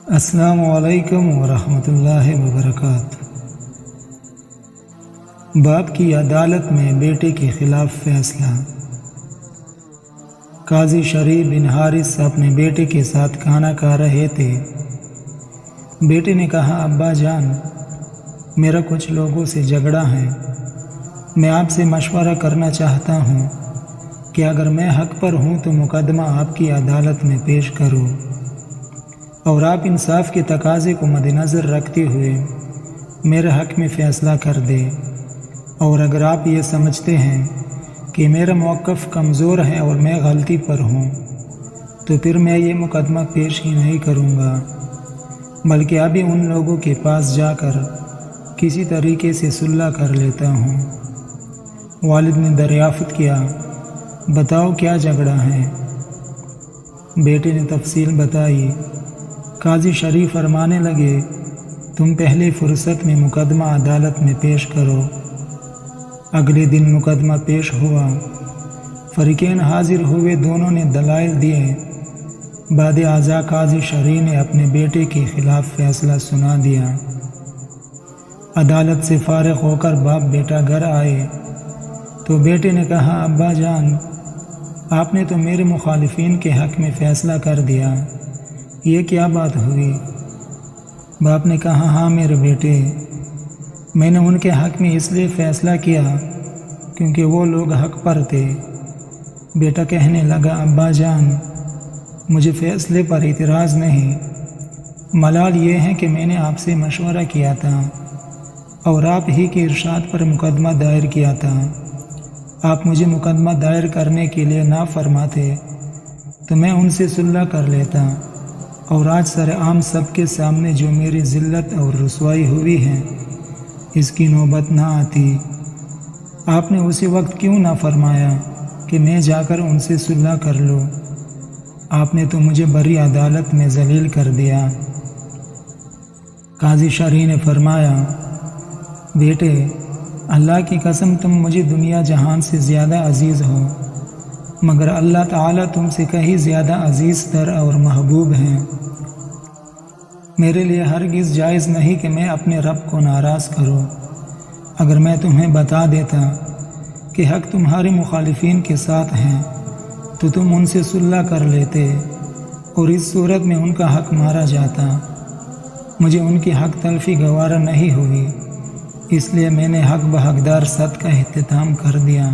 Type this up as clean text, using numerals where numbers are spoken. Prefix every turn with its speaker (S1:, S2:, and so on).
S1: السلام علیکم ورحمۃ اللہ وبرکاتہ۔ باپ کی عدالت میں بیٹے کے خلاف فیصلہ۔ قاضی شریف بن حارث اپنے بیٹے کے ساتھ کھانا کھا رہے تھے۔ بیٹے نے کہا، ابا جان، میرا کچھ لوگوں سے جھگڑا ہے، میں آپ سے مشورہ کرنا چاہتا ہوں کہ اگر میں حق پر ہوں تو مقدمہ آپ کی عدالت میں پیش کروں اور آپ انصاف کے تقاضے کو مد نظر رکھتے ہوئے میرے حق میں فیصلہ کر دے، اور اگر آپ یہ سمجھتے ہیں کہ میرا موقف کمزور ہے اور میں غلطی پر ہوں تو پھر میں یہ مقدمہ پیش ہی نہیں کروں گا، بلکہ ابھی ان لوگوں کے پاس جا کر کسی طریقے سے صلح کر لیتا ہوں۔ والد نے دریافت کیا، بتاؤ کیا جھگڑا ہے؟ بیٹے نے تفصیل بتائی۔ قاضی شریف فرمانے لگے، تم پہلے فرصت میں مقدمہ عدالت میں پیش کرو۔ اگلے دن مقدمہ پیش ہوا، فریقین حاضر ہوئے، دونوں نے دلائل دیے۔ بعد ازاں قاضی شرعی نے اپنے بیٹے کے خلاف فیصلہ سنا دیا۔ عدالت سے فارغ ہو کر باپ بیٹا گھر آئے تو بیٹے نے کہا، ابا جان، آپ نے تو میرے مخالفین کے حق میں فیصلہ کر دیا، یہ کیا بات ہوئی؟ باپ نے کہا، ہاں میرے بیٹے، میں نے ان کے حق میں اس لیے فیصلہ کیا کیونکہ وہ لوگ حق پر تھے۔ بیٹا کہنے لگا، ابا جان، مجھے فیصلے پر اعتراض نہیں، ملال یہ ہے کہ میں نے آپ سے مشورہ کیا تھا اور آپ ہی کے ارشاد پر مقدمہ دائر کیا تھا۔ آپ مجھے مقدمہ دائر کرنے کے لیے نہ فرماتے تو میں ان سے صلح کر لیتا، اور آج سر عام سب کے سامنے جو میری ذلت اور رسوائی ہوئی ہے اس کی نوبت نہ آتی۔ آپ نے اسی وقت کیوں نہ فرمایا کہ میں جا کر ان سے صلح کر لوں؟ آپ نے تو مجھے بری عدالت میں ذلیل کر دیا۔ قاضی شرعی نے فرمایا، بیٹے، اللہ کی قسم تم مجھے دنیا جہان سے زیادہ عزیز ہو، مگر اللہ تعالیٰ تم سے کہیں زیادہ عزیز تر اور محبوب ہیں۔ میرے لیے ہرگز جائز نہیں کہ میں اپنے رب کو ناراض کروں۔ اگر میں تمہیں بتا دیتا کہ حق تمہارے مخالفین کے ساتھ ہیں تو تم ان سے صلح کر لیتے، اور اس صورت میں ان کا حق مارا جاتا۔ مجھے ان کی حق تلفی گوارا نہیں ہوئی، اس لیے میں نے حق بحقدار صد کا اختتام کر دیا۔